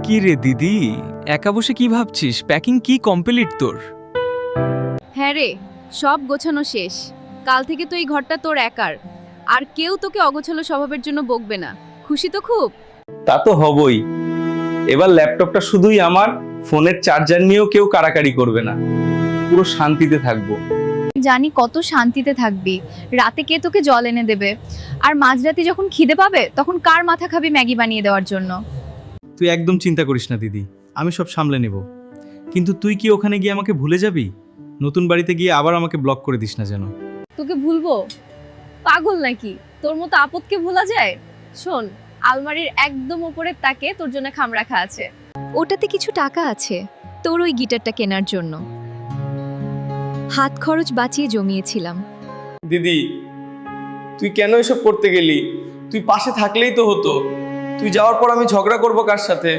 কি রে দিদি, একা বসে কি ভাবছিস? প্যাকিং কি কমপ্লিট তোর? হ্যাঁ রে, সব গোছানো শেষ। কাল থেকে তো এই ঘরটা তোর একার, আর কেউ তোকে অগোছালো স্বভাবের জন্য বকবে না। খুশি তো খুব? তা তো হবই। এবার ল্যাপটপটা শুধুই আমার, ফোনের চার্জার নিয়েও কেউ কাড়াকাড়ি করবে না। পুরো শান্তিতে থাকবো। জানি কত শান্তিতে থাকবি। রাতে কে তোকে জল এনে দেবে? আর মাঝরাতে যখন খিদে পাবে তখন কার মাথা খাবি ম্যাগি বানিয়ে দেওয়ার জন্য? তুই একদম চিন্তা করিস না দিদি, আমি সব সামলে নেব। কিন্তু তুই কি ওখানে গিয়ে আমাকে ভুলে যাবি? নতুন বাড়িতে গিয়ে আবার আমাকে ব্লক করে দিস না যেন। তোকে ভুলবো? পাগল নাকি? তোর মতো আপদকে ভোলা যায়? শোন, আলমারির একদম উপরের তাকে তোর জন্য খাম রাখা আছে। ওটাতে কিছু টাকা আছে তোর ওই গিটারটা কেনার জন্য। হাত খরচ বাঁচিয়ে জমিয়েছিলাম। দিদি, তুই কেন এসব করতে গেলি? তুই পাশে থাকলেই তো হতো। তুই যাওয়ার পর আমি ঝগড়া করবো কার সাথে?